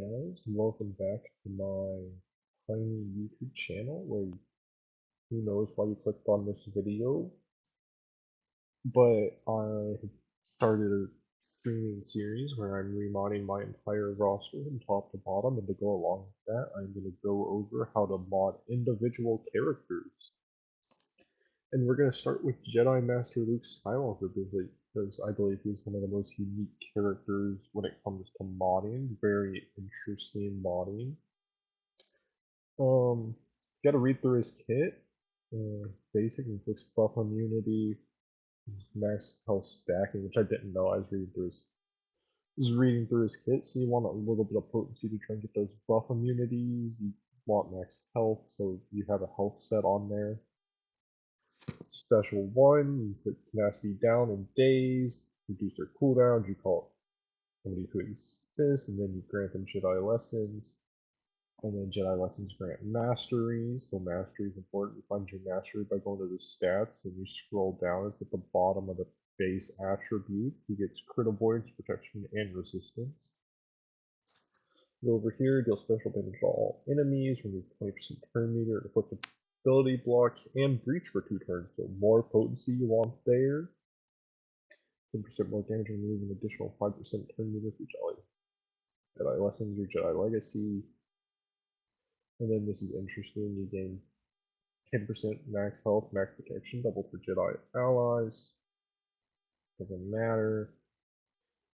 guys, welcome back to my tiny YouTube channel where who knows why you clicked on this video, but I have started a streaming series where I'm remodding my entire roster from top to bottom, and to go along with that, I'm going to go over how to mod individual characters. And we're going to start with Jedi Master Luke Skywalker because I believe he's one of the most unique characters when it comes to modding. Very interesting modding. Got to read through his kit. Basic inflicts buff immunity, max health stacking, which I didn't know. I was reading through his kit. So you want a little bit of potency to try and get those buff immunities. You want max health, so you have a health set on there. Special one, you put tenacity down in days, reduce their cooldowns. You call somebody who exists, and then you grant them Jedi lessons. And then Jedi lessons grant mastery. So mastery is important. You find your mastery by going to the stats, and you scroll down. It's at the bottom of the base attribute. He gets crit avoidance, protection, and resistance. Go over here, deal special damage to all enemies, remove 20% turn meter, inflict ability blocks, and breach for 2 turns. So more potency you want there. 10% more damage, remove an additional 5% turn meter for Jedi lessons or Jedi legacy. And then this is interesting, you gain 10% max health, max protection, double for Jedi allies. Doesn't matter.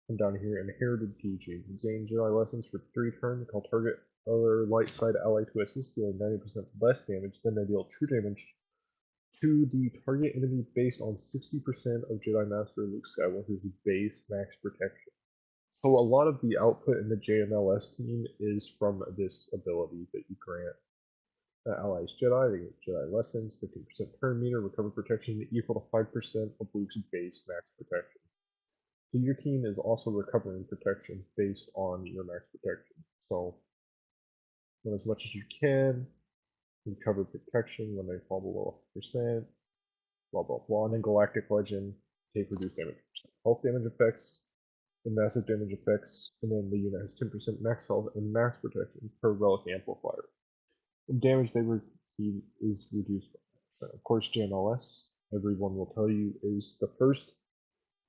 Come down here, inherited teaching. You gain Jedi lessons for 3 turns, call target other light side ally to assist, dealing 90% less damage, then they deal true damage to the target enemy based on 60% of Jedi Master Luke Skywalker's base max protection. So a lot of the output in the JMLS team is from this ability that you grant allies Jedi. They get Jedi lessons, 15% turn meter, recover protection equal to 5% of Luke's base max protection. So your team is also recovering protection based on your max protection. So run as much as you can, recover protection when they fall below 100%, blah blah blah. And then Galactic Legend, take reduced damage percent. Health damage effects, and massive damage effects, and then the unit has 10% max health and max protection per relic amplifier. The damage they receive is reduced by 5%. Of course, JMLS, everyone will tell you, is the first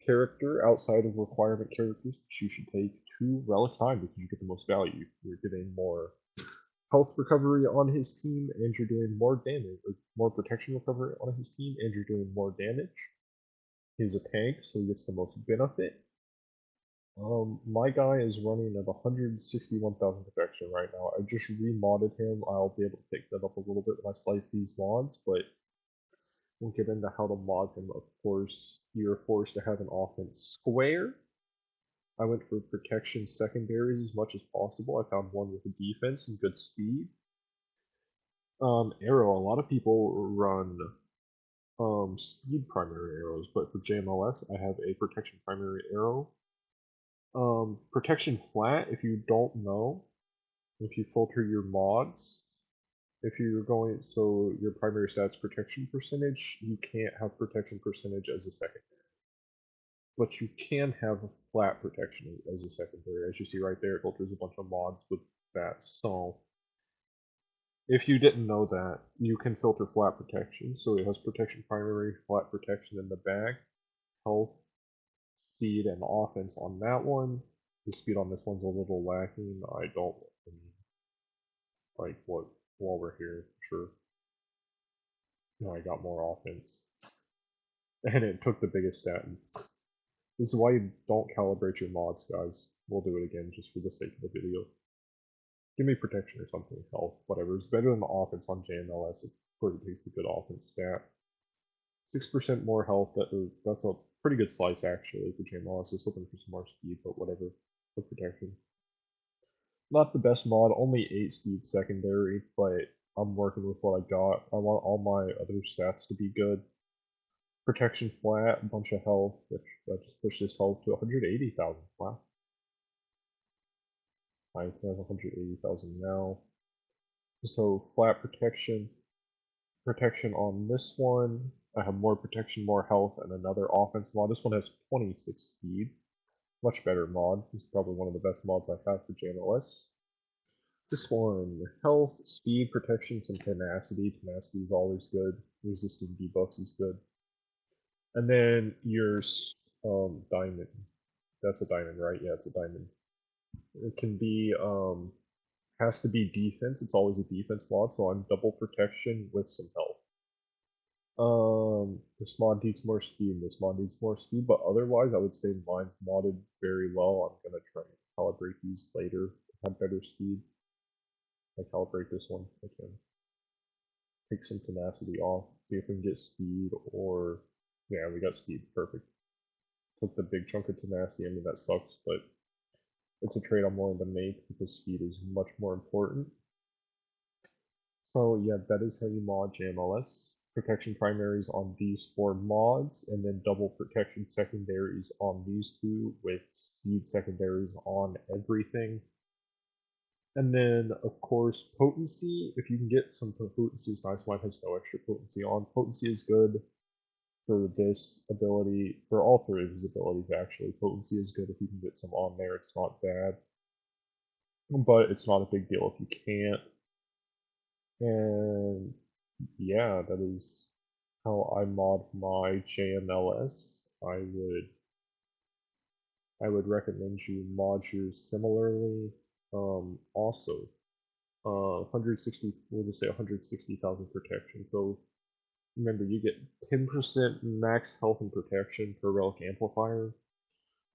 character outside of requirement characters that you should take to Relic Time because you get the most value. You're getting more health recovery on his team, and you're doing more damage, or more protection recovery on his team, and you're doing more damage. He's a tank, so he gets the most benefit. My guy is running at 161,000 protection right now. I just remodded him. I'll be able to pick that up a little bit when I slice these mods, but we'll get into how to mod him. Of course, you're forced to have an offense square. I went for protection secondaries as much as possible. I found one with a defense and good speed. Arrow, a lot of people run speed primary arrows, but for JMLS, I have a protection primary arrow. Protection flat, if you don't know, if you filter your mods, if you're going, so your primary stats protection percentage, you can't have protection percentage as a secondary. But you can have a flat protection as a secondary. As you see right there, it filters a bunch of mods with that. So if you didn't know that, you can filter flat protection. So it has protection primary, flat protection in the back, health, speed, and offense on that one. The speed on this one's a little lacking. I don't like what while we're here, sure. No, I got more offense. And it took the biggest stat. This is why you don't calibrate your mods, guys. We'll do it again just for the sake of the video. Give me protection or something, health, whatever. It's better than the offense on JMLS. Of course, it takes the good offense stat. 6% more health, that's a pretty good slice actually for JMLS. I was hoping for some more speed, but whatever. For protection. Not the best mod, only 8 speed secondary, but I'm working with what I got. I want all my other stats to be good. Protection flat, a bunch of health, which that just pushed this health to 180,000. Wow. I have 180,000 now. So flat protection. Protection on this one. I have more protection, more health, and another offense mod. This one has 26 speed. Much better mod. It's probably one of the best mods I have for JMLS. This one, health, speed, protection, and tenacity. Tenacity is always good. Resisting debuffs is good. And then your diamond. That's a diamond, right? Yeah, it's a diamond. It can be has to be defense. It's always a defense mod, so I'm double protection with some health. This mod needs more speed. This mod needs more speed, but otherwise, I would say mine's modded very well. I'm gonna try and calibrate these later to have better speed. I calibrate this one. I can take some tenacity off, see if we can get speed, or yeah, we got speed. Perfect. Took the big chunk of tenacity. I mean that sucks, but it's a trade I'm willing to make because speed is much more important. So yeah, that is how you mod JMLS. Protection primaries on these 4 mods, and then double protection secondaries on these 2 with speed secondaries on everything. And then, of course, potency. If you can get some potency is nice. Mine has no extra potency on. Potency is good for this ability, for all 3 of his abilities actually. Potency is good if you can get some on there. It's not bad. But it's not a big deal if you can't. And yeah, that is how I mod my JMLS. I would recommend you mod yours similarly. Also, 160, we'll just say 160,000 protection. So remember, you get 10% max health and protection per relic amplifier.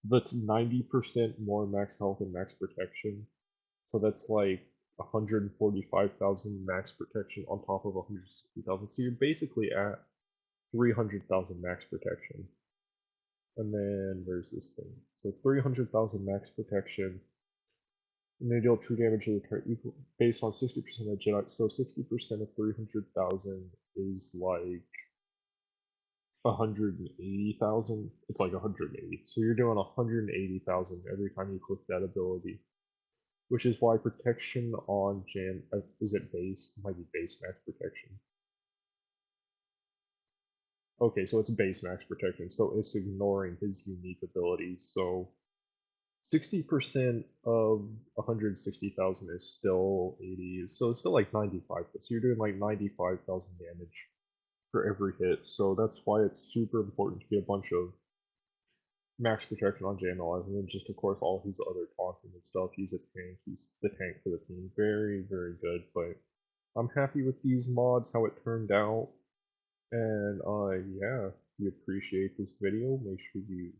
That's 90% more max health and max protection. So that's like 145,000 max protection on top of 160,000. So you're basically at 300,000 max protection. And then where's this thing? So 300,000 max protection. And they deal true damage to the target equal based on 60% of Jedi. So 60% of 300,000 is like 180,000. It's like 180. So you're doing 180,000 every time you click that ability. Which is why protection on Jam is it base? It might be base max protection. Okay, so it's base max protection, so it's ignoring his unique abilities. So 60% of 160,000 is still 80, so it's still like 95. So you're doing like 95,000 damage for every hit. So that's why it's super important to get a bunch of max protection on JML, and then just of course all his other taunting and stuff. He's a tank. He's the tank for the team. Very, very good. But I'm happy with these mods, how it turned out. And yeah, if you appreciate this video, make sure you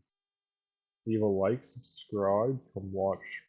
leave a like, subscribe, come watch